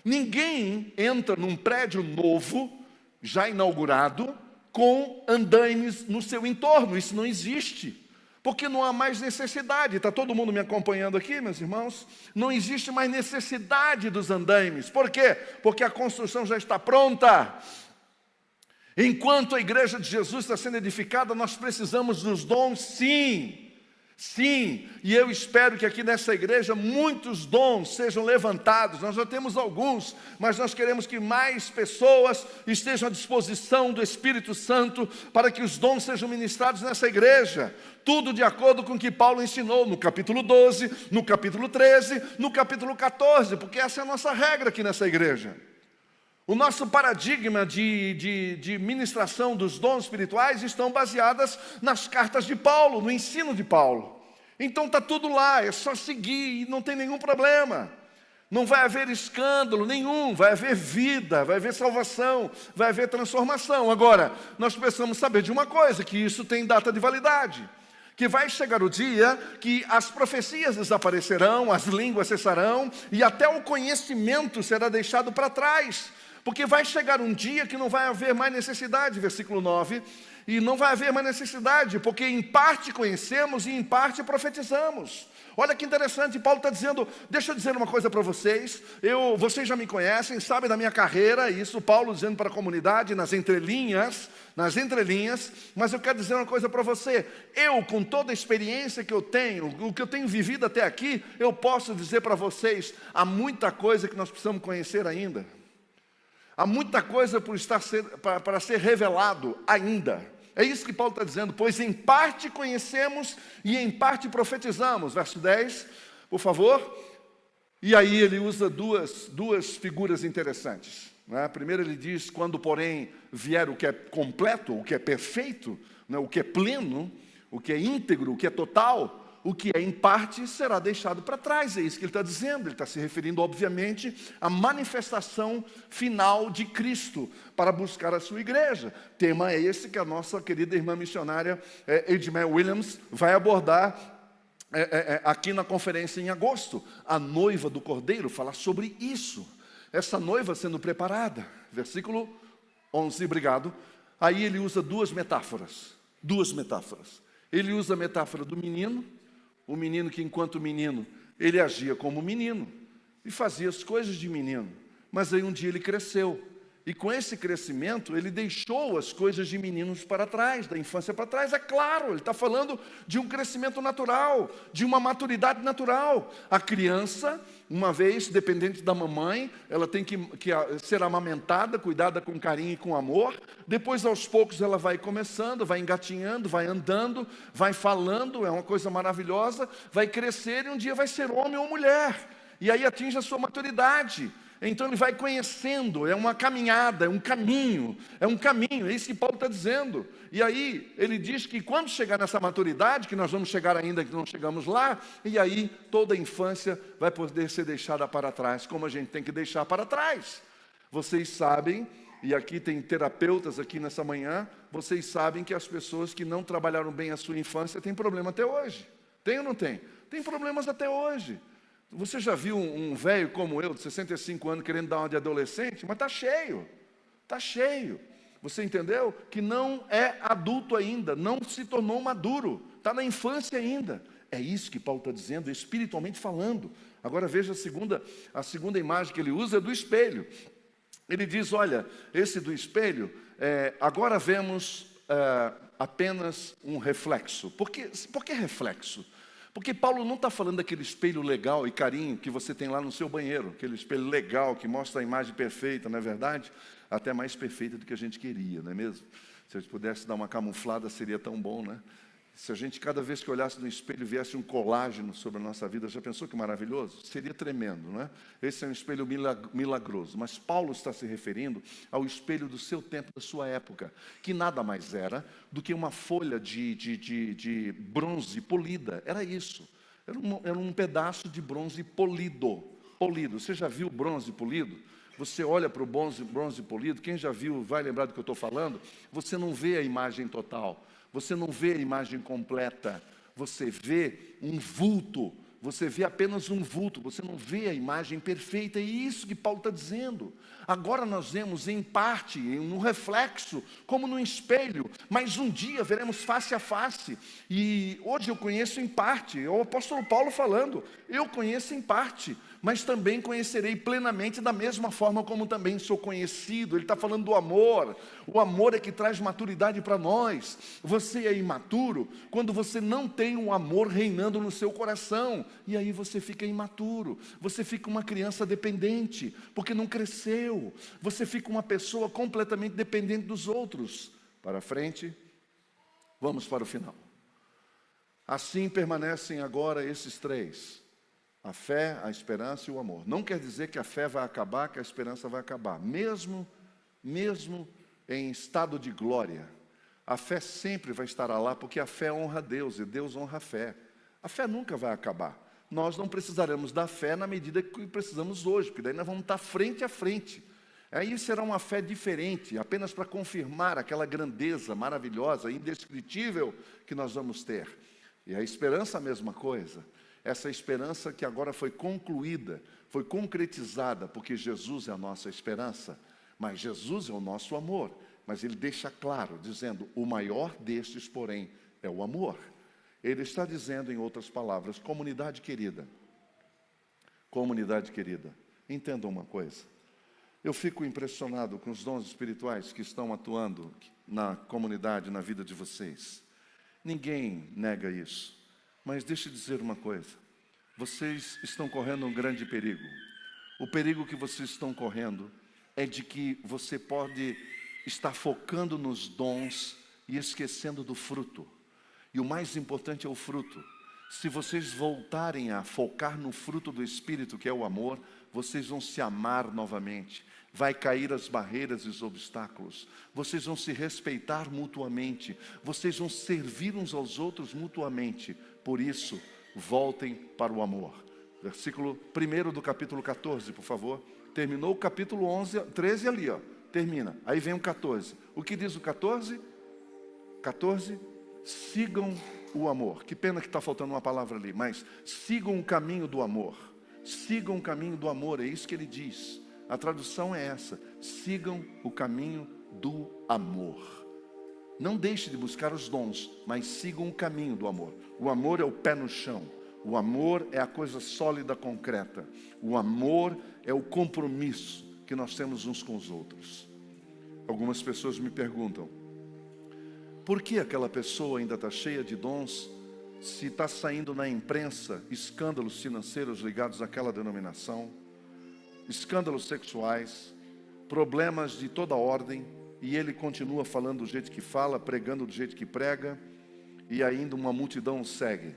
Ninguém entra num prédio novo, já inaugurado, com andaimes no seu entorno. Isso não existe. Porque não há mais necessidade. Está todo mundo me acompanhando aqui, meus irmãos? Não existe mais necessidade dos andaimes. Por quê? Porque a construção já está pronta. Enquanto a igreja de Jesus está sendo edificada, nós precisamos dos dons, sim. Sim, e eu espero que aqui nessa igreja muitos dons sejam levantados. Nós já temos alguns, mas nós queremos que mais pessoas estejam à disposição do Espírito Santo para que os dons sejam ministrados nessa igreja. Tudo de acordo com o que Paulo ensinou no capítulo 12, no capítulo 13, no capítulo 14, porque essa é a nossa regra aqui nessa igreja. O nosso paradigma de ministração dos dons espirituais estão baseadas nas cartas de Paulo, no ensino de Paulo. Então está tudo lá, é só seguir e não tem nenhum problema. Não vai haver escândalo nenhum, vai haver vida, vai haver salvação, vai haver transformação. Agora, nós precisamos saber de uma coisa, que isso tem data de validade. Que vai chegar o dia que as profecias desaparecerão, as línguas cessarão e até o conhecimento será deixado para trás. Porque vai chegar um dia que não vai haver mais necessidade, versículo 9, e não vai haver mais necessidade, porque em parte conhecemos e em parte profetizamos. Olha que interessante, Paulo está dizendo, deixa eu dizer uma coisa para vocês, vocês já me conhecem, sabem da minha carreira, isso Paulo dizendo para a comunidade, nas entrelinhas, mas eu quero dizer uma coisa para você, eu com toda a experiência que eu tenho, o que eu tenho vivido até aqui, eu posso dizer para vocês, há muita coisa que nós precisamos conhecer ainda. Há muita coisa para ser revelado ainda. É isso que Paulo está dizendo, pois em parte conhecemos e em parte profetizamos. Verso 10, por favor. E aí ele usa duas figuras interessantes. Né? Primeiro ele diz, quando porém vier o que é completo, o que é perfeito, né? O que é pleno, o que é íntegro, o que é total, o que é em parte será deixado para trás. É isso que ele está dizendo. Ele está se referindo, obviamente, à manifestação final de Cristo para buscar a sua igreja. Tema é esse que a nossa querida irmã missionária Edmé Williams vai abordar aqui na conferência em agosto. A noiva do Cordeiro, falar sobre isso. Essa noiva sendo preparada. Versículo 11, obrigado. Aí ele usa duas metáforas. Ele usa a metáfora do menino, o menino que, enquanto menino, ele agia como menino e fazia as coisas de menino. Mas aí um dia ele cresceu. E com esse crescimento, ele deixou as coisas de meninos para trás, da infância para trás. É claro, ele está falando de um crescimento natural, de uma maturidade natural. A criança, uma vez, dependente da mamãe, ela tem que ser amamentada, cuidada com carinho e com amor. Depois, aos poucos, ela vai começando, vai engatinhando, vai andando, vai falando, é uma coisa maravilhosa, vai crescer e um dia vai ser homem ou mulher. E aí atinge a sua maturidade. Então ele vai conhecendo, é uma caminhada, é um caminho, é isso que Paulo está dizendo. E aí ele diz que quando chegar nessa maturidade, que nós vamos chegar ainda, que não chegamos lá, e aí toda a infância vai poder ser deixada para trás, como a gente tem que deixar para trás. Vocês sabem, e aqui tem terapeutas aqui nessa manhã, vocês sabem que as pessoas que não trabalharam bem a sua infância têm problema até hoje. Tem ou não tem? Tem problemas até hoje. Você já viu um velho como eu, de 65 anos, querendo dar uma de adolescente? Mas está cheio. Você entendeu? Que não é adulto ainda, não se tornou maduro, está na infância ainda. É isso que Paulo está dizendo, espiritualmente falando. Agora veja a segunda imagem que ele usa é do espelho. Ele diz, olha, esse do espelho, agora vemos apenas um reflexo. Por que reflexo? Porque Paulo não está falando daquele espelho legal e carinho que você tem lá no seu banheiro, aquele espelho legal que mostra a imagem perfeita, não é verdade? Até mais perfeita do que a gente queria, não é mesmo? Se a gente pudesse dar uma camuflada, seria tão bom, né? Se a gente, cada vez que olhasse no espelho, viesse um colágeno sobre a nossa vida, já pensou que maravilhoso? Seria tremendo, não é? Esse é um espelho milagroso. Mas Paulo está se referindo ao espelho do seu tempo, da sua época, que nada mais era do que uma folha de bronze polida. Era isso. Era um pedaço de bronze polido. Você já viu bronze polido? Você olha para o bronze polido, quem já viu vai lembrar do que eu estou falando, você não vê a imagem total. Você não vê a imagem completa, você vê um vulto, você vê apenas um vulto, você não vê a imagem perfeita, é isso que Paulo está dizendo. Agora nós vemos em parte, no reflexo, como no espelho, mas um dia veremos face a face, e hoje eu conheço em parte, é o apóstolo Paulo falando, eu conheço em parte, mas também conhecerei plenamente da mesma forma como também sou conhecido. Ele está falando do amor. O amor é que traz maturidade para nós. Você é imaturo quando você não tem o amor reinando no seu coração, e aí você fica imaturo, você fica uma criança dependente, porque não cresceu, você fica uma pessoa completamente dependente dos outros. Para frente, vamos para o final. Assim permanecem agora esses três: a fé, a esperança e o amor. Não quer dizer que a fé vai acabar, que a esperança vai acabar. Mesmo em estado de glória, a fé sempre vai estar lá, porque a fé honra a Deus e Deus honra a fé. A fé nunca vai acabar. Nós não precisaremos da fé na medida que precisamos hoje, porque daí nós vamos estar frente a frente. Aí será uma fé diferente, apenas para confirmar aquela grandeza maravilhosa, indescritível que nós vamos ter. E a esperança a mesma coisa. Essa esperança que agora foi concluída, foi concretizada, porque Jesus é a nossa esperança, mas Jesus é o nosso amor. Mas ele deixa claro, dizendo: o maior destes, porém, é o amor. Ele está dizendo, em outras palavras, comunidade querida, entendam uma coisa. Eu fico impressionado com os dons espirituais que estão atuando na comunidade, na vida de vocês. Ninguém nega isso. Mas deixa eu dizer uma coisa. Vocês estão correndo um grande perigo. O perigo que vocês estão correndo é de que você pode estar focando nos dons e esquecendo do fruto. E o mais importante é o fruto. Se vocês voltarem a focar no fruto do Espírito, que é o amor, vocês vão se amar novamente. Vai cair as barreiras e os obstáculos. Vocês vão se respeitar mutuamente. Vocês vão servir uns aos outros mutuamente. Por isso, voltem para o amor. Versículo 1 do capítulo 14, por favor. Terminou o capítulo 13 ali, ó. Termina. Aí vem o 14. O que diz o 14? 14. Sigam o amor. Que pena que está faltando uma palavra ali, mas sigam o caminho do amor. Sigam o caminho do amor, é isso que ele diz. A tradução é essa: sigam o caminho do amor. Não deixe de buscar os dons, mas sigam o caminho do amor. O amor é o pé no chão. O amor é a coisa sólida, concreta. O amor é o compromisso que nós temos uns com os outros. Algumas pessoas me perguntam: por que aquela pessoa ainda está cheia de dons, se está saindo na imprensa escândalos financeiros ligados àquela denominação, escândalos sexuais, problemas de toda ordem, e ele continua falando do jeito que fala, pregando do jeito que prega, e ainda uma multidão segue?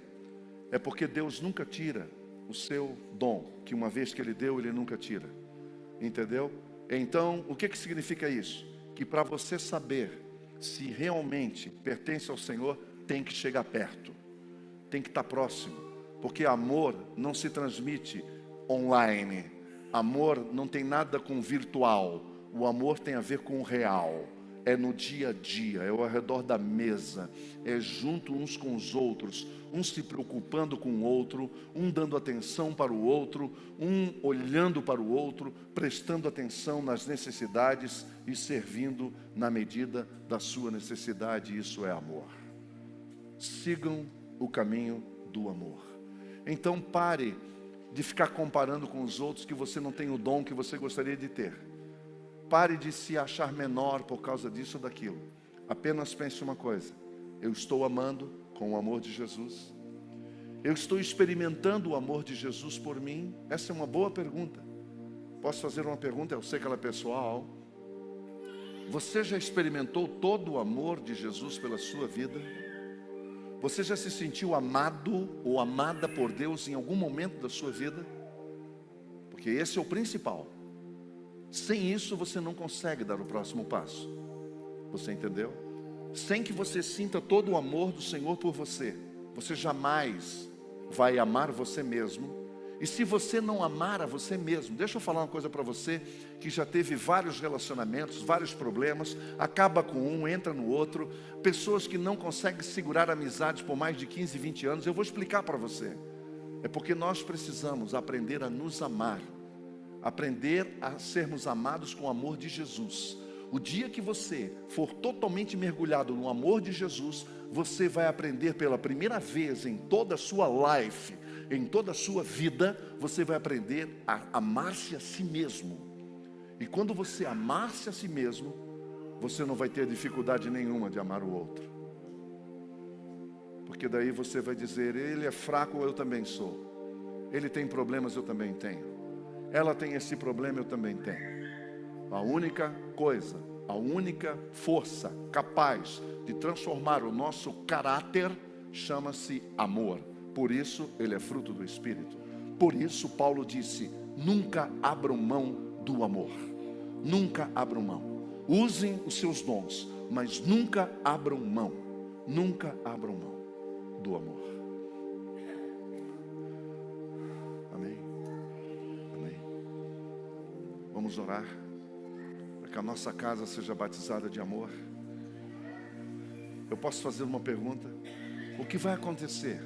É porque Deus nunca tira o seu dom, que uma vez que ele deu, ele nunca tira. Entendeu? Então, o que significa isso? Que para você saber se realmente pertence ao Senhor, tem que chegar perto, tem que estar próximo, porque amor não se transmite online, amor não tem nada com virtual, o amor tem a ver com o real, é no dia a dia, é ao redor da mesa, é junto uns com os outros, um se preocupando com o outro, um dando atenção para o outro, um olhando para o outro, prestando atenção nas necessidades e servindo na medida da sua necessidade. Isso é amor. Sigam o caminho do amor. Então pare de ficar comparando com os outros que você não tem o dom que você gostaria de ter. Pare de se achar menor por causa disso ou daquilo. Apenas pense uma coisa: eu estou amando com o amor de Jesus? Eu estou experimentando o amor de Jesus por mim? Essa é uma boa pergunta. Posso fazer uma pergunta? Eu sei que ela é pessoal. Você já experimentou todo o amor de Jesus pela sua vida? Você já se sentiu amado ou amada por Deus em algum momento da sua vida? Porque esse é o principal. Sem isso você não consegue dar o próximo passo. Você entendeu? Sem que você sinta todo o amor do Senhor por você, você jamais vai amar você mesmo. E se você não amar a você mesmo, deixa eu falar uma coisa para você que já teve vários relacionamentos, vários problemas, acaba com um, entra no outro, pessoas que não conseguem segurar amizades por mais de 15, 20 anos, eu vou explicar para você. É porque nós precisamos aprender a nos amar, aprender a sermos amados com o amor de Jesus. O dia que você for totalmente mergulhado no amor de Jesus, você vai aprender pela primeira vez em toda a sua life Em toda a sua vida, você vai aprender a amar-se a si mesmo. E quando você amar-se a si mesmo, você não vai ter dificuldade nenhuma de amar o outro. Porque daí você vai dizer, ele é fraco, eu também sou. Ele tem problemas, eu também tenho. Ela tem esse problema, eu também tenho. A única coisa, a única força capaz de transformar o nosso caráter chama-se amor. Por isso, ele é fruto do Espírito. Por isso, Paulo disse, nunca abram mão do amor. Nunca abram mão. Usem os seus dons, mas nunca abram mão. Nunca abram mão do amor. Amém? Amém. Vamos orar para que a nossa casa seja batizada de amor. Eu posso fazer uma pergunta? O que vai acontecer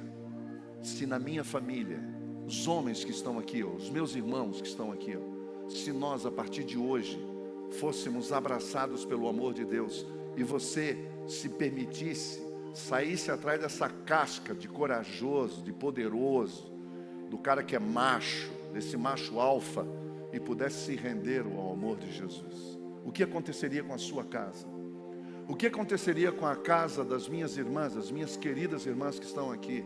se na minha família, os homens que estão aqui, os meus irmãos que estão aqui, se nós a partir de hoje fôssemos abraçados pelo amor de Deus e você se permitisse, saísse atrás dessa casca de corajoso, de poderoso, do cara que é macho, desse macho alfa, e pudesse se render ao amor de Jesus? O que aconteceria com a sua casa? O que aconteceria com a casa das minhas irmãs, as minhas queridas irmãs que estão aqui?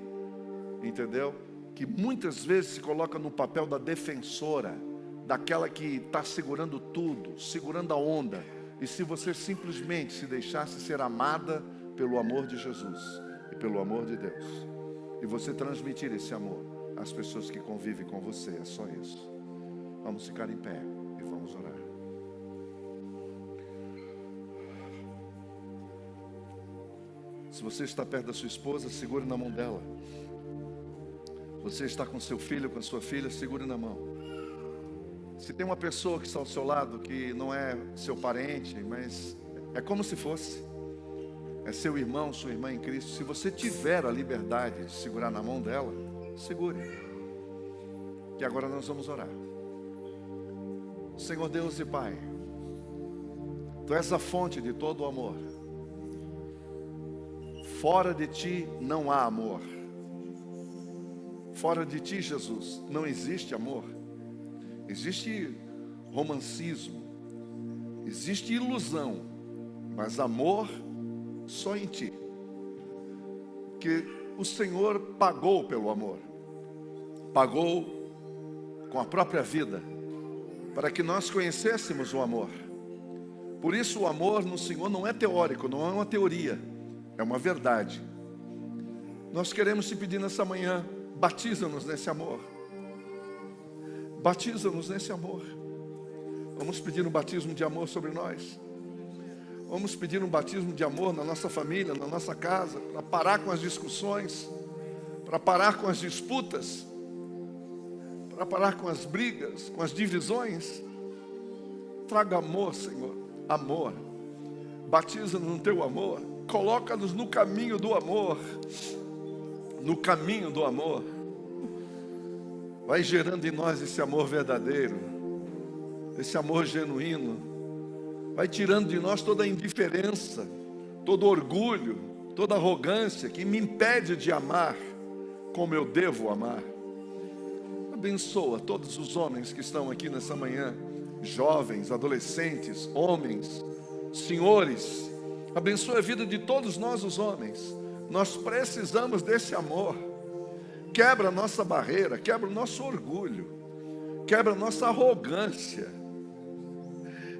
Entendeu? Que muitas vezes se coloca no papel da defensora, daquela que está segurando tudo, segurando a onda. E se você simplesmente se deixasse ser amada pelo amor de Jesus e pelo amor de Deus, e você transmitir esse amor às pessoas que convivem com você, é só isso. Vamos ficar em pé e vamos orar. Se você está perto da sua esposa, segure na mão dela. Você está com seu filho, com a sua filha, segure na mão. Se tem uma pessoa que está ao seu lado, que não é seu parente, mas é como se fosse, é seu irmão, sua irmã em Cristo, se você tiver a liberdade de segurar na mão dela, segure. E agora nós vamos orar. Senhor Deus e Pai, Tu és a fonte de todo o amor. Fora de Ti não há amor. Fora de Ti, Jesus, não existe amor. Existe romancismo, existe ilusão, mas amor só em Ti. Que o Senhor pagou pelo amor, pagou com a própria vida, para que nós conhecêssemos o amor. Por isso o amor no Senhor não é teórico, não é uma teoria, é uma verdade. Nós queremos Te pedir nessa manhã, batiza-nos nesse amor. Batiza-nos nesse amor. Vamos pedir um batismo de amor sobre nós. Vamos pedir um batismo de amor na nossa família, na nossa casa, para parar com as discussões, para parar com as disputas, para parar com as brigas, com as divisões. Traga amor, Senhor, amor. Batiza-nos no Teu amor. Coloca-nos no caminho do amor. No caminho do amor. Vai gerando em nós esse amor verdadeiro, esse amor genuíno. Vai tirando de nós toda a indiferença, todo orgulho, toda arrogância que me impede de amar como eu devo amar. Abençoa todos os homens que estão aqui nessa manhã, jovens, adolescentes, homens, senhores. Abençoa a vida de todos nós os homens. Nós precisamos desse amor. Quebra a nossa barreira, quebra o nosso orgulho, quebra a nossa arrogância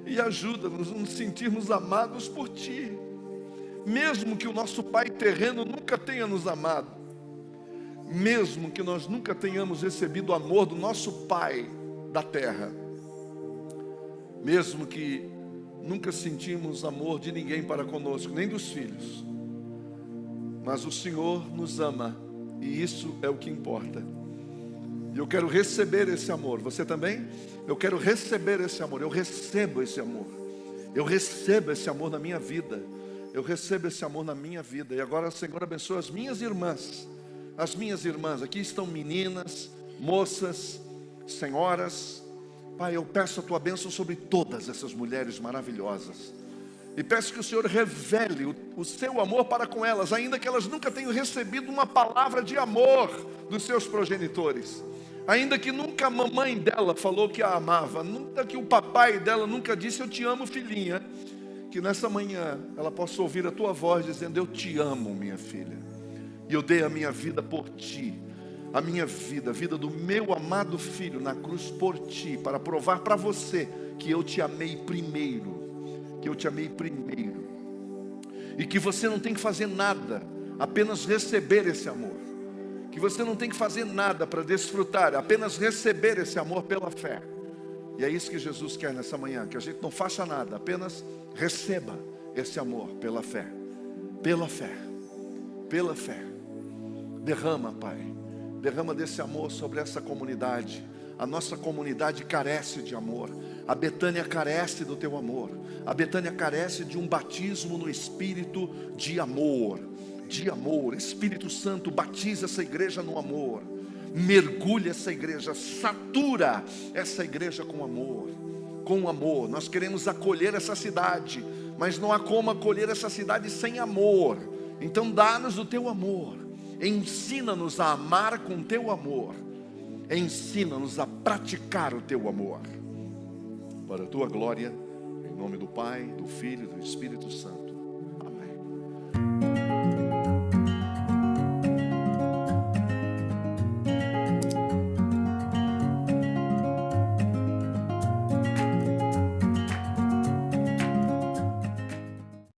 e ajuda-nos a nos sentirmos amados por Ti. Mesmo que o nosso pai terreno nunca tenha nos amado, mesmo que nós nunca tenhamos recebido o amor do nosso pai da terra, mesmo que nunca sentimos amor de ninguém para conosco, nem dos filhos, mas o Senhor nos ama. E isso é o que importa. E eu quero receber esse amor. Você também? Eu quero receber esse amor. Eu recebo esse amor. Eu recebo esse amor na minha vida. Eu recebo esse amor na minha vida. E agora, Senhor, abençoa as minhas irmãs. As minhas irmãs. Aqui estão meninas, moças, senhoras. Pai, eu peço a Tua bênção sobre todas essas mulheres maravilhosas. E peço que o Senhor revele o seu amor para com elas, ainda que elas nunca tenham recebido uma palavra de amor dos seus progenitores. Ainda que nunca a mamãe dela falou que a amava, nunca que o papai dela nunca disse: eu te amo, filhinha. Que nessa manhã ela possa ouvir a tua voz dizendo: eu te amo, minha filha, e eu dei a minha vida por ti. A minha vida, a vida do meu amado filho na cruz por ti, para provar para você que eu te amei primeiro. Que eu te amei primeiro. E que você não tem que fazer nada, apenas receber esse amor. Que você não tem que fazer nada para desfrutar, apenas receber esse amor pela fé. E é isso que Jesus quer nessa manhã, que a gente não faça nada, apenas receba esse amor pela fé. Pela fé. Pela fé. Derrama, Pai. Derrama desse amor sobre essa comunidade. A nossa comunidade carece de amor. A Betânia carece do teu amor. A Betânia carece de um batismo no Espírito de amor. De amor. Espírito Santo, batiza essa igreja no amor. Mergulha essa igreja, satura essa igreja com amor. Com amor. Nós queremos acolher essa cidade, mas não há como acolher essa cidade sem amor. Então dá-nos o teu amor. Ensina-nos a amar com teu amor. Ensina-nos a praticar o teu amor. Para a tua glória, em nome do Pai, do Filho e do Espírito Santo.